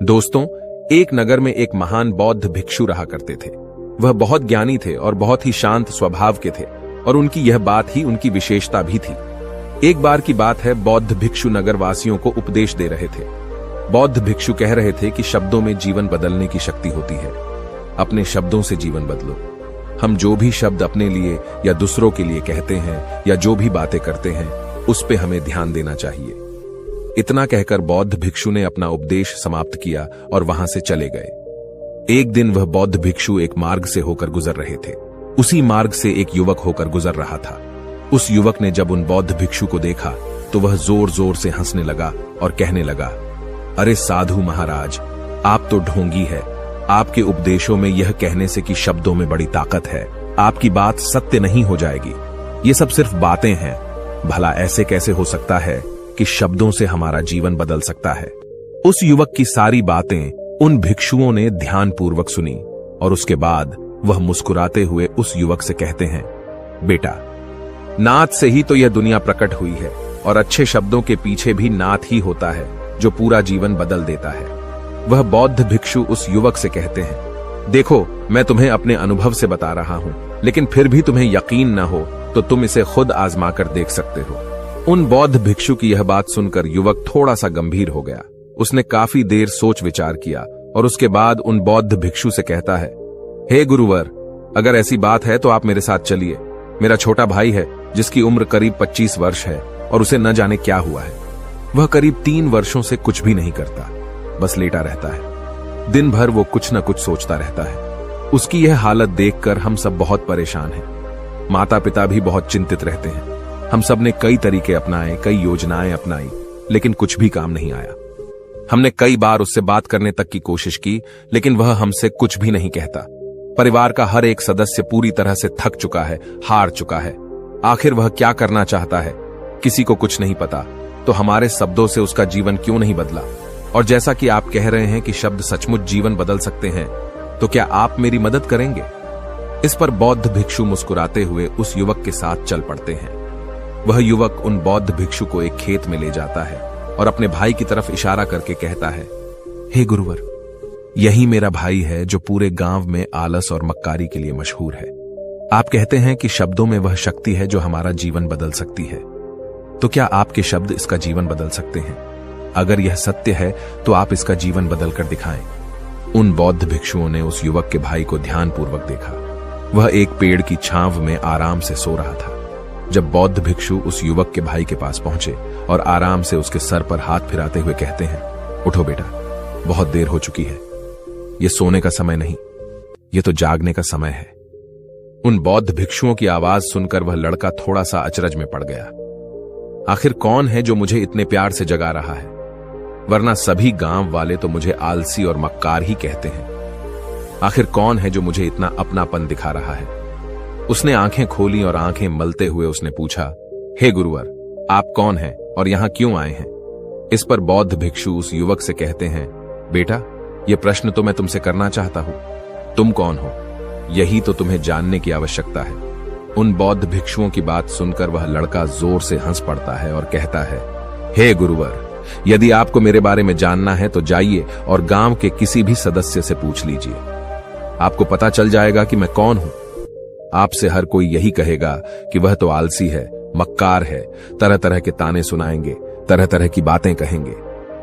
दोस्तों, एक नगर में एक महान बौद्ध भिक्षु रहा करते थे। वह बहुत ज्ञानी थे और बहुत ही शांत स्वभाव के थे और उनकी यह बात ही उनकी विशेषता भी थी। एक बार की बात है, बौद्ध भिक्षु नगर वासियों को उपदेश दे रहे थे। बौद्ध भिक्षु कह रहे थे कि शब्दों में जीवन बदलने की शक्ति होती है। अपने शब्दों से जीवन बदलो। हम जो भी शब्द अपने लिए या दूसरों के लिए कहते हैं या जो भी बातें करते हैं, उस पे हमें ध्यान देना चाहिए। इतना कहकर बौद्ध भिक्षु ने अपना उपदेश समाप्त किया और वहां से चले गए। एक दिन वह बौद्ध भिक्षु एक मार्ग से होकर गुजर रहे थे। उसी मार्ग से एक युवक होकर गुजर रहा था। उस युवक ने जब उन बौद्ध भिक्षु को देखा तो वह जोर जोर से हंसने लगा और कहने लगा, अरे साधु महाराज, आप तो ढोंगी है। आपके उपदेशों में यह कहने से कि शब्दों में बड़ी ताकत है, आपकी बात सत्य नहीं हो जाएगी। ये सब सिर्फ बातें हैं। भला ऐसे कैसे हो सकता है कि शब्दों से हमारा जीवन बदल सकता है। उस युवक की सारी बातें उन भिक्षुओं ने ध्यानपूर्वक सुनी और उसके बाद वह मुस्कुराते हुए उस युवक से कहते हैं, बेटा, नाद से ही तो यह दुनिया प्रकट हुई है और अच्छे शब्दों के पीछे भी नाद ही होता है जो पूरा जीवन बदल देता है। वह बौद्ध भिक्षु उस युवक से कहते हैं, देखो, मैं तुम्हें अपने अनुभव से बता रहा हूं, लेकिन फिर भी तुम्हें यकीन न हो तो तुम इसे खुद आजमा कर देख सकते हो। उन बौद्ध भिक्षु की यह बात सुनकर युवक थोड़ा सा गंभीर हो गया। उसने काफी देर सोच विचार किया और उसके बाद उन बौद्ध भिक्षु से कहता है, हे गुरुवर, अगर ऐसी बात है तो आप मेरे साथ चलिए। मेरा छोटा भाई है जिसकी उम्र करीब 25 वर्ष है और उसे न जाने क्या हुआ है। वह करीब 3 वर्षों से कुछ भी नहीं करता, बस लेटा रहता है। दिन भर वो कुछ न कुछ सोचता रहता है। उसकी यह हालत देखकर हम सब बहुत परेशान हैं। माता पिता भी बहुत चिंतित रहते हैं। हम सब ने कई तरीके अपनाए, कई योजनाएं अपनाई, लेकिन कुछ भी काम नहीं आया। हमने कई बार उससे बात करने तक की कोशिश की, लेकिन वह हमसे कुछ भी नहीं कहता। परिवार का हर एक सदस्य पूरी तरह से थक चुका है, हार चुका है। आखिर वह क्या करना चाहता है, किसी को कुछ नहीं पता। तो हमारे शब्दों से उसका जीवन क्यों नहीं बदला? और जैसा कि आप कह रहे हैं कि शब्द सचमुच जीवन बदल सकते हैं, तो क्या आप मेरी मदद करेंगे? इस पर बौद्ध भिक्षु मुस्कुराते हुए उस युवक के साथ चल पड़ते हैं। वह युवक उन बौद्ध भिक्षु को एक खेत में ले जाता है और अपने भाई की तरफ इशारा करके कहता है, हे गुरुवर, यही मेरा भाई है जो पूरे गांव में आलस और मक्कारी के लिए मशहूर है। आप कहते हैं कि शब्दों में वह शक्ति है जो हमारा जीवन बदल सकती है। तो क्या आपके शब्द इसका जीवन बदल सकते हैं? अगर यह सत्य है तो आप इसका जीवन बदल कर दिखाएं। उन बौद्ध भिक्षुओं ने उस युवक के भाई को ध्यानपूर्वक देखा। वह एक पेड़ की छांव में आराम से सो रहा था। जब बौद्ध भिक्षु उस युवक के भाई के पास पहुंचे और आराम से उसके सर पर हाथ फिराते हुए कहते हैं, उठो बेटा, बहुत देर हो चुकी है। यह सोने का समय नहीं, यह तो जागने का समय है। उन बौद्ध भिक्षुओं की आवाज सुनकर वह लड़का थोड़ा सा अचरज में पड़ गया। आखिर कौन है जो मुझे इतने प्यार से जगा रहा है? वरना सभी गांव वाले तो मुझे आलसी और मक्कार ही कहते हैं। आखिर कौन है जो मुझे इतना अपनापन दिखा रहा है? उसने आंखें खोली और आंखें मलते हुए उसने पूछा, हे गुरुवर, आप कौन हैं और यहां क्यों आए हैं? इस पर बौद्ध भिक्षु उस युवक से कहते हैं, बेटा, यह प्रश्न तो मैं तुमसे करना चाहता हूं। तुम कौन हो, यही तो तुम्हें जानने की आवश्यकता है। उन बौद्ध भिक्षुओं की बात सुनकर वह लड़का जोर से हंस पड़ता है और कहता है, हे गुरुवर, यदि आपको मेरे बारे में जानना है तो जाइए और गांव के किसी भी सदस्य से पूछ लीजिए। आपको पता चल जाएगा कि मैं कौन हूं। आपसे हर कोई यही कहेगा कि वह तो आलसी है, मक्कार है, तरह तरह के ताने सुनाएंगे, तरह तरह की बातें कहेंगे।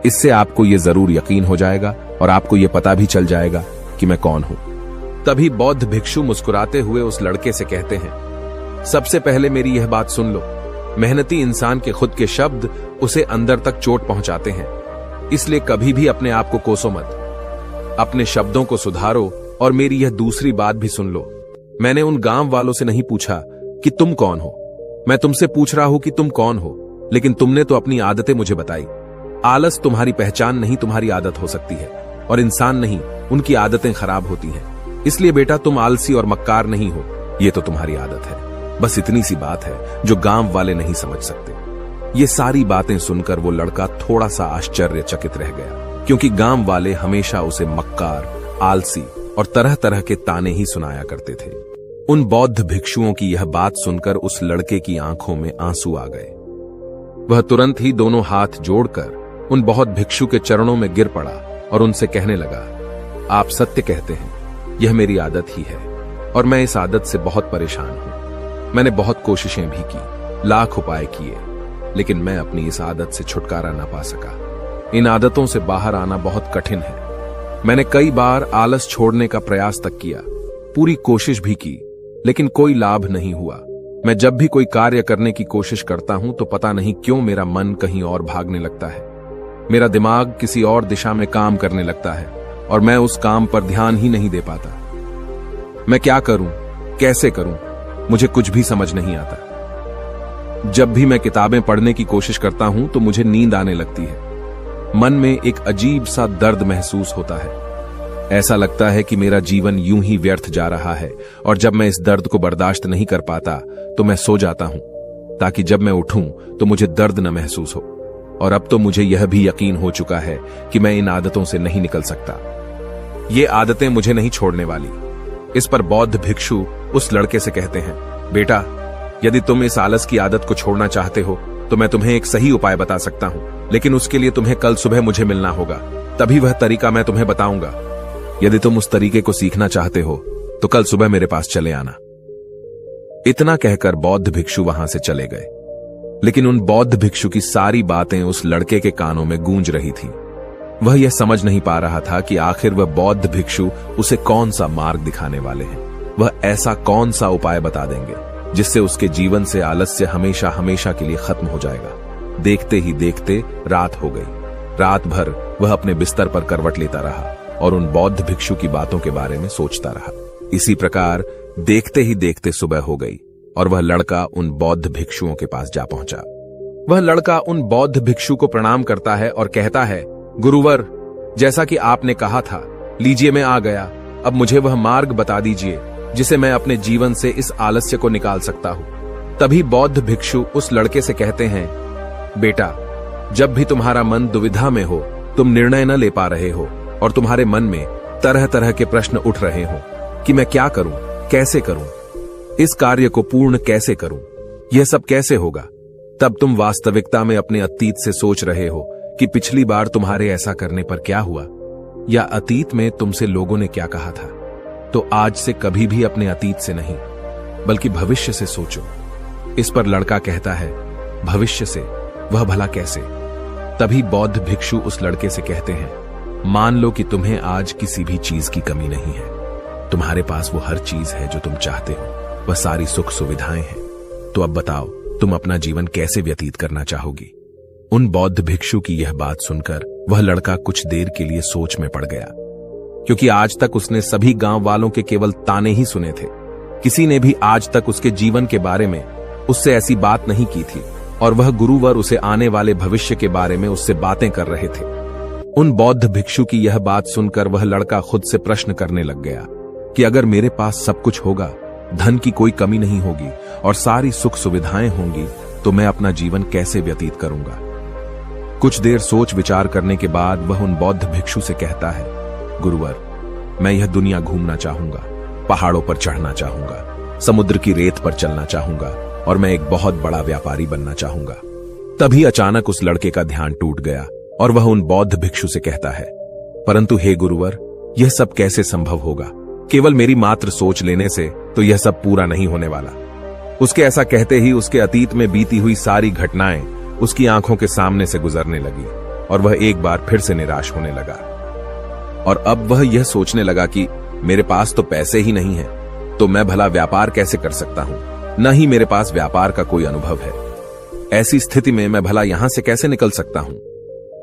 इससे आपको यह जरूर यकीन हो जाएगा और आपको यह पता भी चल जाएगा कि मैं कौन हूं। तभी बौद्ध भिक्षु मुस्कुराते हुए उस लड़के से कहते हैं, सबसे पहले मेरी यह बात सुन लो। मेहनती इंसान के खुद के शब्द उसे अंदर तक चोट पहुंचाते हैं। इसलिए कभी भी अपने आप को कोसो मत। अपने शब्दों को सुधारो। और मेरी यह दूसरी बात भी सुन लो। मैंने उन गांव वालों से नहीं पूछा कि तुम कौन हो। मैं तुमसे पूछ रहा हूं कि तुम कौन हो, लेकिन तुमने तो अपनी आदतें मुझे बताई। आलस तुम्हारी पहचान नहीं, तुम्हारी आदत हो सकती है, और इंसान नहीं, उनकी आदतें खराब होती हैं। इसलिए बेटा, तुम आलसी और मक्कार नहीं हो, यह तो तुम्हारी आदत है। बस इतनी सी बात है जो गांव वाले नहीं समझ सकते। ये सारी बातें सुनकर वो लड़का थोड़ा सा आश्चर्यचकित रह गया, क्योंकि गांव वाले हमेशा उसे मक्कार, आलसी और तरह तरह के ताने ही सुनाया करते थे। उन बौद्ध भिक्षुओं की यह बात सुनकर उस लड़के की आंखों में आंसू आ गए। वह तुरंत ही दोनों हाथ जोड़कर उन बौद्ध भिक्षु के चरणों में गिर पड़ा और उनसे कहने लगा, आप सत्य कहते हैं, यह मेरी आदत ही है और मैं इस आदत से बहुत परेशान हूं। मैंने बहुत कोशिशें भी की, लाख उपाय किए, लेकिन मैं अपनी इस आदत से छुटकारा ना पा सका। इन आदतों से बाहर आना बहुत कठिन है। मैंने कई बार आलस छोड़ने का प्रयास तक किया, पूरी कोशिश भी की, लेकिन कोई लाभ नहीं हुआ। मैं जब भी कोई कार्य करने की कोशिश करता हूं तो पता नहीं क्यों मेरा मन कहीं और भागने लगता है। मेरा दिमाग किसी और दिशा में काम करने लगता है और मैं उस काम पर ध्यान ही नहीं दे पाता। मैं क्या करूं, कैसे करूं, मुझे कुछ भी समझ नहीं आता। जब भी मैं किताबें पढ़ने की कोशिश करता हूं तो मुझे नींद आने लगती है। मन में एक अजीब सा दर्द महसूस होता है। ऐसा लगता है कि मेरा जीवन यूं ही व्यर्थ जा रहा है और जब मैं इस दर्द को बर्दाश्त नहीं कर पाता तो मैं सो जाता हूं, ताकि जब मैं उठूं तो मुझे दर्द न महसूस हो। और अब तो मुझे यह भी यकीन हो चुका है कि मैं इन आदतों से नहीं निकल सकता। ये आदतें मुझे नहीं छोड़ने वाली। इस पर बौद्ध भिक्षु उस लड़के से कहते हैं, बेटा, यदि तुम इस आलस की आदत को छोड़ना चाहते हो तो मैं तुम्हें एक सही उपाय बता सकता हूं, लेकिन उसके लिए तुम्हें कल सुबह मुझे मिलना होगा, तभी वह तरीका मैं तुम्हें बताऊंगा। यदि तुम उस तरीके को सीखना चाहते हो तो कल सुबह मेरे पास चले आना। इतना कहकर बौद्ध भिक्षु वहां से चले गए, लेकिन उन बौद्ध भिक्षु की सारी बातें उस लड़के के कानों में गूंज रही थी। वह यह समझ नहीं पा रहा था कि आखिर वह बौद्ध भिक्षु उसे कौन सा मार्ग दिखाने वाले हैं। वह ऐसा कौन सा उपाय बता देंगे जिससे उसके जीवन से आलस्य हमेशा हमेशा के लिए खत्म हो जाएगा। देखते ही देखते रात हो गई। रात भर वह अपने बिस्तर पर करवट लेता रहा और उन बौद्ध भिक्षु की बातों के बारे में सोचता रहा। इसी प्रकार देखते ही देखते सुबह हो गई और वह लड़का उन बौद्ध भिक्षुओं के पास जा पहुंचा। वह लड़का उन बौद्ध भिक्षु को प्रणाम करता है और कहता है, गुरुवर, जैसा कि आपने कहा था, लीजिए मैं आ गया। अब मुझे वह मार्ग बता दीजिए जिसे मैं अपने जीवन से इस आलस्य को निकाल सकता हूं। तभी बौद्ध भिक्षु उस लड़के से कहते हैं, बेटा, जब भी तुम्हारा मन दुविधा में हो, तुम निर्णय न ले पा रहे हो और तुम्हारे मन में तरह तरह के प्रश्न उठ रहे हो कि मैं क्या करूं, कैसे करूं, इस कार्य को पूर्ण कैसे करूं, यह सब कैसे होगा, तब तुम वास्तविकता में अपने अतीत से सोच रहे हो कि पिछली बार तुम्हारे ऐसा करने पर क्या हुआ, या अतीत में तुमसे लोगों ने क्या कहा था। तो आज से कभी भी अपने अतीत से नहीं, बल्कि भविष्य से सोचो। इस पर लड़का कहता है, भविष्य से, वह भला कैसे? तभी बौद्ध भिक्षु उस लड़के से कहते हैं, मान लो कि तुम्हें आज किसी भी चीज की कमी नहीं है। तुम्हारे पास वो हर चीज है जो तुम चाहते हो, वह सारी सुख सुविधाएं हैं। तो अब बताओ, तुम अपना जीवन कैसे व्यतीत करना चाहोगी? उन बौद्ध भिक्षु की यह बात सुनकर वह लड़का कुछ देर के लिए सोच में पड़ गया, क्योंकि आज तक उसने सभी गांव वालों के केवल ताने ही सुने थे। किसी ने भी आज तक उसके जीवन के बारे में उससे ऐसी बात नहीं की थी और वह गुरुवर उसे आने वाले भविष्य के बारे में उससे बातें कर रहे थे। उन बौद्ध भिक्षु की यह बात सुनकर वह लड़का खुद से प्रश्न करने लग गया कि अगर मेरे पास सब कुछ होगा, धन की कोई कमी नहीं होगी और सारी सुख सुविधाएं होंगी, तो मैं अपना जीवन कैसे व्यतीत करूंगा? कुछ देर सोच विचार करने के बाद वह उन बौद्ध भिक्षु से कहता है, गुरुवर, मैं यह दुनिया घूमना चाहूंगा, पहाड़ों पर चढ़ना चाहूंगा, समुद्र की रेत पर चलना चाहूंगा और मैं एक बहुत बड़ा व्यापारी बनना चाहूंगा। तभी अचानक उस लड़के का ध्यान टूट गया और वह उन बौद्ध भिक्षु से कहता है, परंतु हे गुरुवर, यह सब कैसे संभव होगा? केवल मेरी मात्र सोच लेने से तो यह सब पूरा नहीं होने वाला। उसके ऐसा कहते ही उसके अतीत में बीती हुई सारी घटनाएं उसकी आंखों के सामने से गुजरने लगी और वह एक बार फिर से निराश होने लगा। और अब वह यह सोचने लगा कि मेरे पास तो पैसे ही नहीं है, तो मैं भला व्यापार कैसे कर सकता हूं? न ही मेरे पास व्यापार का कोई अनुभव है। ऐसी स्थिति में मैं भला यहां से कैसे निकल सकता हूं?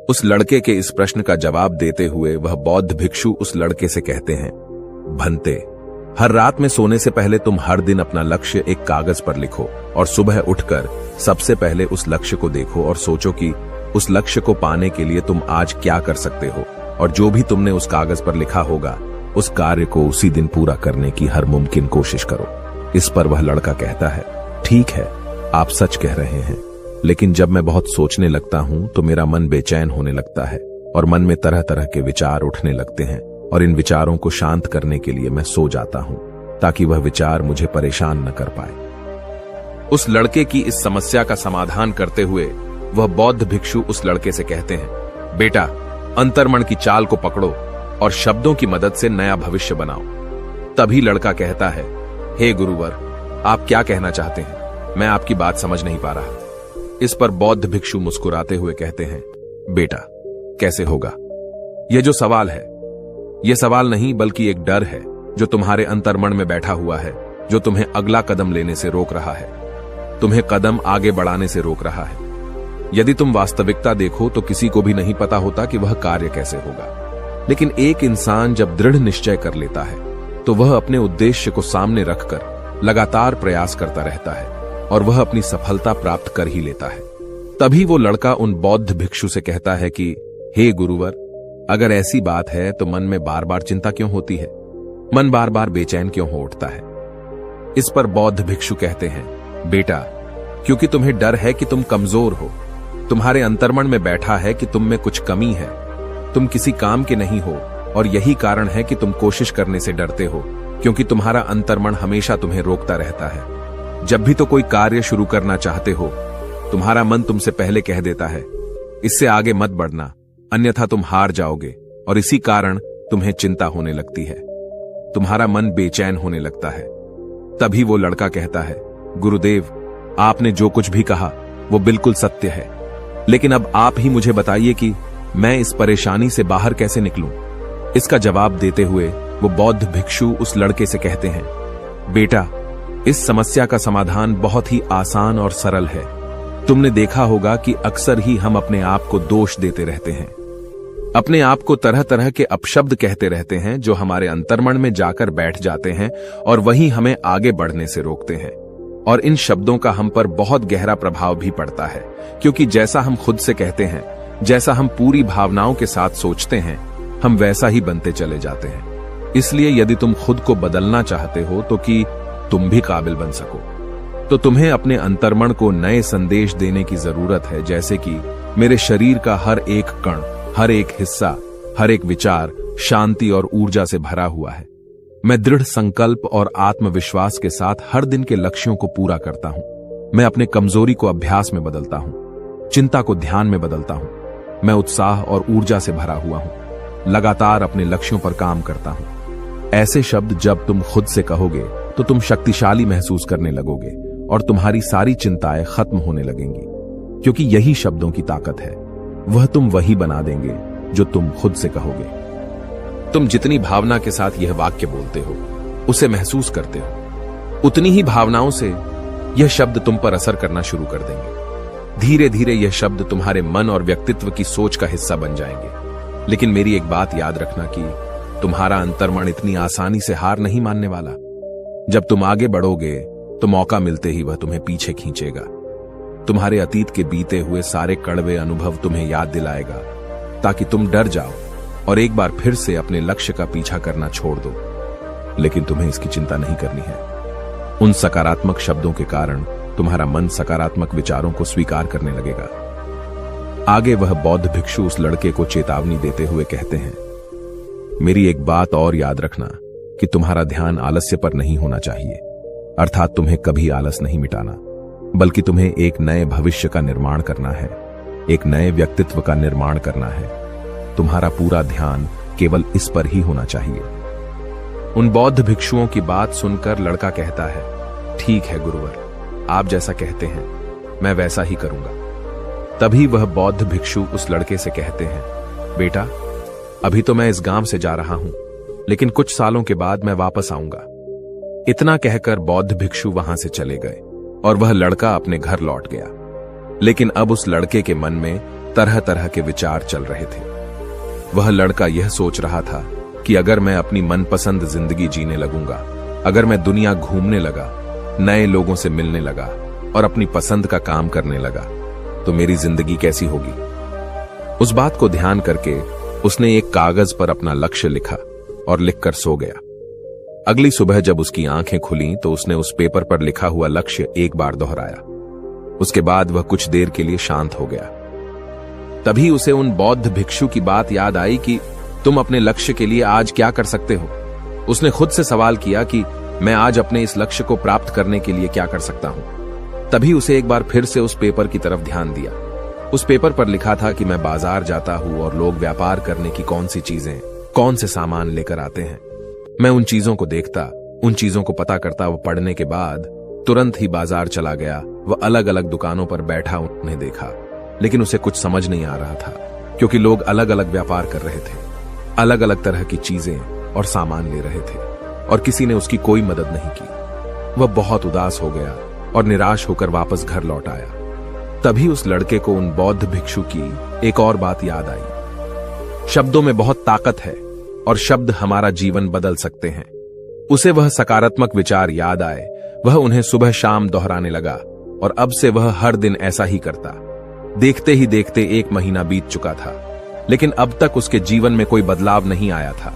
उस लड़के के इस प्रश्न का जवाब देते हुए वह बौद्ध भिक्षु उस लड़के से कहते हैं, भंते, हर रात में सोने से पहले तुम हर दिन अपना लक्ष्य एक कागज पर लिखो और सुबह उठकर सबसे पहले उस लक्ष्य को देखो और सोचो कि उस लक्ष्य को पाने के लिए तुम आज क्या कर सकते हो, और जो भी तुमने उस कागज पर लिखा होगा उस कार्य को उसी दिन पूरा करने की हर मुमकिन कोशिश करो। इस पर वह लड़का कहता है, ठीक है, आप सच कह रहे हैं, लेकिन जब मैं बहुत सोचने लगता हूं तो मेरा मन बेचैन होने लगता है और मन में तरह तरह के विचार उठने लगते हैं और इन विचारों को शांत करने के लिए मैं सो जाता हूं ताकि वह विचार मुझे परेशान न कर पाए। उस लड़के की इस समस्या का समाधान करते हुए वह बौद्ध भिक्षु उस लड़के से कहते हैं, बेटा, अंतर्मन की चाल को पकड़ो और शब्दों की मदद से नया भविष्य बनाओ। तभी लड़का कहता है, हे गुरुवर, आप क्या कहना चाहते हैं? मैं आपकी बात समझ नहीं पा रहा। इस पर बौद्ध भिक्षु मुस्कुराते हुए कहते हैं, बेटा, कैसे होगा? यह जो सवाल है, यह सवाल नहीं बल्कि एक डर है जो तुम्हारे अंतर्मन में बैठा हुआ है, जो तुम्हें अगला कदम लेने से रोक रहा है, तुम्हें कदम आगे बढ़ाने से रोक रहा है। यदि तुम वास्तविकता देखो तो किसी को भी नहीं पता होता कि वह कार्य कैसे होगा, लेकिन एक इंसान जब दृढ़ निश्चय कर लेता है तो वह अपने उद्देश्य को सामने रखकर लगातार प्रयास करता रहता है और वह अपनी सफलता प्राप्त कर ही लेता है। तभी वो लड़का उन बौद्ध भिक्षु से कहता है कि हे गुरुवर, अगर ऐसी बात है तो मन में बार बार चिंता क्यों होती है? मन बार बार बेचैन क्यों हो उठता है? इस पर बौद्ध भिक्षु कहते हैं, बेटा, क्योंकि तुम्हें डर है कि तुम कमजोर हो। तुम्हारे अंतर्मन में बैठा है कि तुम में कुछ कमी है, तुम किसी काम के नहीं हो, और यही कारण है कि तुम कोशिश करने से डरते हो, क्योंकि तुम्हारा अंतर्मन हमेशा तुम्हें रोकता रहता है। जब भी तो कोई कार्य शुरू करना चाहते हो, तुम्हारा मन तुमसे पहले कह देता है, इससे आगे मत बढ़ना, अन्यथा तुम हार जाओगे, और इसी कारण तुम्हें चिंता होने लगती है, तुम्हारा मन बेचैन होने लगता है। तभी वो लड़का कहता है, गुरुदेव, आपने जो कुछ भी कहा वो बिल्कुल सत्य है, लेकिन अब आप ही मुझे बताइए कि मैं इस परेशानी से बाहर कैसे निकलूं? इसका जवाब देते हुए वो बौद्ध भिक्षु उस लड़के से कहते हैं, बेटा, इस समस्या का समाधान बहुत ही आसान और सरल है। तुमने देखा होगा कि अक्सर ही हम अपने आप को दोष देते रहते हैं, अपने आप को तरह तरह के अपशब्द कहते रहते हैं जो हमारे अंतर्मन में जाकर बैठ जाते हैं और वही हमें आगे बढ़ने से रोकते हैं। और इन शब्दों का हम पर बहुत गहरा प्रभाव भी पड़ता है, क्योंकि जैसा हम खुद से कहते हैं, जैसा हम पूरी भावनाओं के साथ सोचते हैं, हम वैसा ही बनते चले जाते हैं। इसलिए यदि तुम खुद को बदलना चाहते हो तो कि तुम भी काबिल बन सको, तो तुम्हें अपने अंतर्मन को नए संदेश देने की जरूरत है, जैसे कि मेरे शरीर का हर एक कण, हर एक हिस्सा, हर एक विचार शांति और ऊर्जा से भरा हुआ है। मैं दृढ़ संकल्प और आत्मविश्वास के साथ हर दिन के लक्ष्यों को पूरा करता हूं। मैं अपने कमजोरी को अभ्यास में बदलता हूं, चिंता को ध्यान में बदलता हूं। मैं उत्साह और ऊर्जा से भरा हुआ हूं, लगातार अपने लक्ष्यों पर काम करता हूं। ऐसे शब्द जब तुम खुद से कहोगे तो तुम शक्तिशाली महसूस करने लगोगे और तुम्हारी सारी चिंताएं खत्म होने लगेंगी, क्योंकि यही शब्दों की ताकत है। वह तुम वही बना देंगे जो तुम खुद से कहोगे। तुम जितनी भावना के साथ यह वाक्य बोलते हो, उसे महसूस करते हो, उतनी ही भावनाओं से यह शब्द तुम पर असर करना शुरू कर देंगे। धीरे धीरे यह शब्द तुम्हारे मन और व्यक्तित्व की सोच का हिस्सा बन जाएंगे। लेकिन मेरी एक बात याद रखना कि तुम्हारा अंतर्मन इतनी आसानी से हार नहीं मानने वाला। जब तुम आगे बढ़ोगे तो मौका मिलते ही वह तुम्हें पीछे खींचेगा। तुम्हारे अतीत के बीते हुए सारे कड़वे अनुभव तुम्हें याद दिलाएगा, ताकि तुम डर जाओ और एक बार फिर से अपने लक्ष्य का पीछा करना छोड़ दो। लेकिन तुम्हें इसकी चिंता नहीं करनी है। उन सकारात्मक शब्दों के कारण तुम्हारा मन सकारात्मक विचारों को स्वीकार करने लगेगा। आगे वह बौद्ध भिक्षु उस लड़के को चेतावनी देते हुए कहते हैं, मेरी एक बात और याद रखना कि तुम्हारा ध्यान आलस्य पर नहीं होना चाहिए, अर्थात तुम्हें कभी आलस नहीं मिटाना, बल्कि तुम्हें एक नए भविष्य का निर्माण करना है, एक नए व्यक्तित्व का निर्माण करना है। तुम्हारा पूरा ध्यान केवल इस पर ही होना चाहिए। उन बौद्ध भिक्षुओं की बात सुनकर लड़का कहता है, ठीक है गुरुवर, आप जैसा कहते हैं मैं वैसा ही करूंगा। तभी वह बौद्ध भिक्षु उस लड़के से कहते हैं, बेटा, अभी तो मैं इस गांव से जा रहा हूं, लेकिन कुछ सालों के बाद मैं वापस आऊंगा। इतना कहकर बौद्ध भिक्षु वहां से चले गए और वह लड़का अपने घर लौट गया। लेकिन अब उस लड़के के मन में तरह तरह के विचार चल रहे थे। वह लड़का यह सोच रहा था कि अगर मैं अपनी मनपसंद जिंदगी जीने लगूंगा, अगर मैं दुनिया घूमने लगा, नए लोगों से मिलने लगा और अपनी पसंद का काम करने लगा, तो मेरी जिंदगी कैसी होगी। उस बात को ध्यान करके उसने एक कागज पर अपना लक्ष्य लिखा और लिखकर सो गया। अगली सुबह जब उसकी आंखें खुली तो उसने उस पेपर पर लिखा हुआ लक्ष्य एक बार दोहराया। उसके बाद वह कुछ देर के लिए शांत हो गया। तभी उसे उन बौद्ध भिक्षु की बात याद आई कि तुम अपने लक्ष्य के लिए आज क्या कर सकते हो। उसने खुद से सवाल किया कि मैं आज अपने इस लक्ष्य को प्राप्त करने के लिए क्या कर सकता हूं। तभी उसे एक बार फिर से उस पेपर की तरफ ध्यान दिया। उस पेपर पर लिखा था कि मैं बाजार जाता हूँ और लोग व्यापार करने की कौन सी चीजें, कौन से सामान लेकर आते हैं। मैं उन चीजों को देखता, उन चीजों को पता करता। वो पढ़ने के बाद तुरंत ही बाजार चला गया। वह अलग अलग दुकानों पर बैठा उन्हें देखा, लेकिन उसे कुछ समझ नहीं आ रहा था, क्योंकि लोग अलग अलग व्यापार कर रहे थे, अलग अलग तरह की चीजें और सामान ले रहे थे, और किसी ने उसकी कोई मदद नहीं की। वह बहुत उदास हो गया और निराश होकर वापस घर लौट आया। तभी उस लड़के को उन बौद्ध भिक्षु की एक और बात याद आई। शब्दों में बहुत ताकत है और शब्द हमारा जीवन बदल सकते हैं। उसे वह सकारात्मक विचार याद आए। वह उन्हें सुबह शाम दोहराने लगा और अब से वह हर दिन ऐसा ही करता। देखते ही देखते 1 महीना बीत चुका था, लेकिन अब तक उसके जीवन में कोई बदलाव नहीं आया था।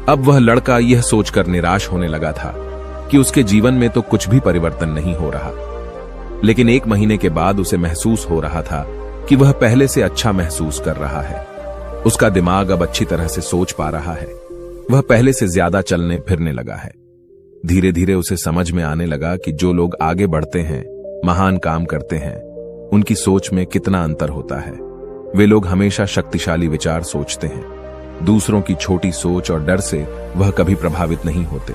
अब वह लड़का यह सोचकर निराश होने लगा था कि उसके जीवन में तो कुछ भी परिवर्तन नहीं हो रहा। लेकिन 1 महीने के बाद उसे महसूस हो रहा था कि वह पहले से अच्छा महसूस कर रहा है। उसका दिमाग अब अच्छी तरह से सोच पा रहा है। वह पहले से ज्यादा चलने फिरने लगा है। धीरे धीरे उसे समझ में आने लगा कि जो लोग आगे बढ़ते हैं, महान काम करते हैं, उनकी सोच में कितना अंतर होता है। वे लोग हमेशा शक्तिशाली विचार सोचते हैं। दूसरों की छोटी सोच और डर से वह कभी प्रभावित नहीं होते।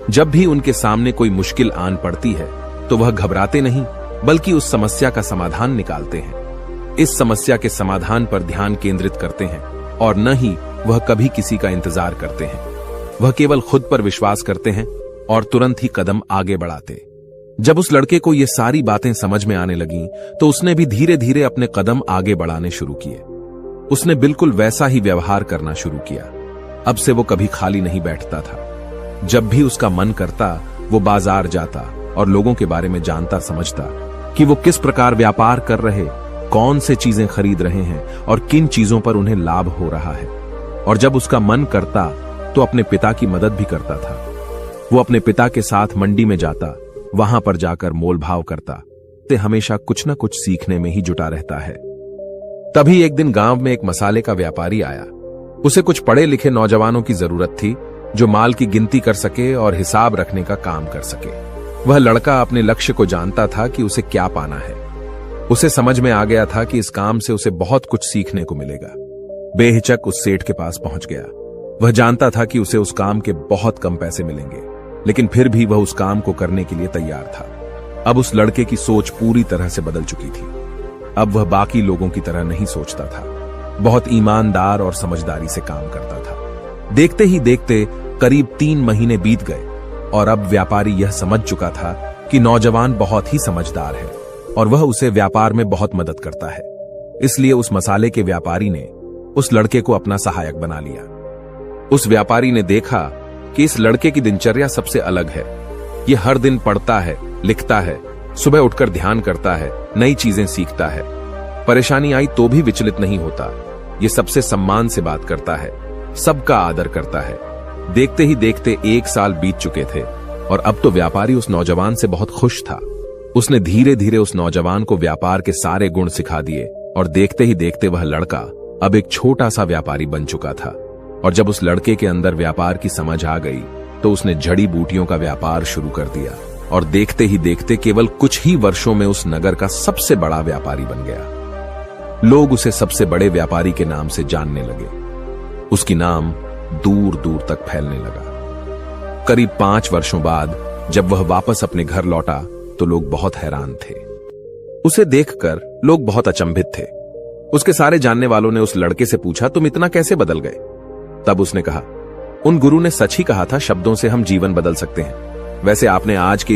जब भी उनके सामने कोई मुश्किल आन पड़ती है तो वह घबराते नहीं, बल्कि उस समस्या का समाधान निकालते हैं। इस समस्या के समाधान पर ध्यान केंद्रित करते हैं और न ही वह कभी किसी का इंतजार करते हैं। वह केवल खुद पर विश्वास करते हैं और तुरंत ही कदम आगे बढ़ाते। जब उस लड़के को ये सारी बातें समझ में आने लगीं, तो उसने भी धीरे धीरे अपने कदम आगे बढ़ाने शुरू किए। उसने बिल्कुल वैसा ही व्यवहार करना शुरू किया। अब से वो कभी खाली नहीं बैठता था। जब भी उसका मन करता, वो बाजार जाता और लोगों के बारे में जानता समझता कि वो किस प्रकार व्यापार कर रहे, कौन से चीजें खरीद रहे हैं और किन चीजों पर उन्हें लाभ हो रहा है। और जब उसका मन करता तो अपने पिता की मदद भी करता था। वो अपने पिता के साथ मंडी में जाता, वहां पर जाकर मोल भाव करता। ते हमेशा कुछ न कुछ सीखने में ही जुटा रहता है। तभी एक दिन गांव में एक मसाले का व्यापारी आया। उसे कुछ पढ़े लिखे नौजवानों की जरूरत थी, जो माल की गिनती कर सके और हिसाब रखने का काम कर सके। वह लड़का अपने लक्ष्य को जानता था कि उसे क्या पाना है। उसे समझ में आ गया था कि इस काम से उसे बहुत कुछ सीखने को मिलेगा। बेहिचक उस सेठ के पास पहुंच गया। वह जानता था कि उसे उस काम के बहुत कम पैसे मिलेंगे, लेकिन फिर भी वह उस काम को करने के लिए तैयार था। अब उस लड़के की सोच पूरी तरह से बदल चुकी थी। अब वह बाकी लोगों की तरह नहीं सोचता था। बहुत ईमानदार और समझदारी से काम करता था। देखते ही देखते करीब 3 महीने बीत गए और अब व्यापारी यह समझ चुका था कि नौजवान बहुत ही समझदार है और वह उसे व्यापार में बहुत मदद करता है। इसलिए उस मसाले के व्यापारी ने उस लड़के को अपना सहायक बना लिया। उस व्यापारी ने देखा कि इस लड़के की दिनचर्या सबसे अलग है। यह हर दिन पढ़ता है, लिखता है, सुबह उठकर ध्यान करता है, नई चीजें सीखता है। परेशानी आई तो भी विचलित नहीं होता। ये सबसे सम्मान से बात करता है, सबका आदर करता है। देखते ही देखते 1 साल बीत चुके थे और अब तो व्यापारी उस नौजवान से बहुत खुश था। उसने धीरे धीरे उस नौजवान को व्यापार के सारे गुण सिखा दिए और देखते ही देखते वह लड़का अब एक छोटा सा व्यापारी बन चुका था। और जब उस लड़के के अंदर व्यापार की समझ आ गई तो उसने जड़ी बूटियों का व्यापार शुरू कर दिया और देखते ही देखते केवल कुछ ही वर्षों में उस नगर का सबसे बड़ा व्यापारी बन गया। लोग उसे सबसे बड़े व्यापारी के नाम से जानने लगे। उसकी नाम दूर दूर तक फैलने लगा। करीब 5 वर्षों बाद जब वह वापस अपने घर लौटा तो लोग बहुत हैरान थे। उसे देखकर लोग बहुत अचंभित थे। उसके सारे जानने वालों ने उस लड़के से पूछा, तुम इतना कैसे बदल गए? तब उसने कहा, उन गुरु ने सच ही कहा था, शब्दों से हम जीवन बदल सकते हैं। वैसे आपने आज के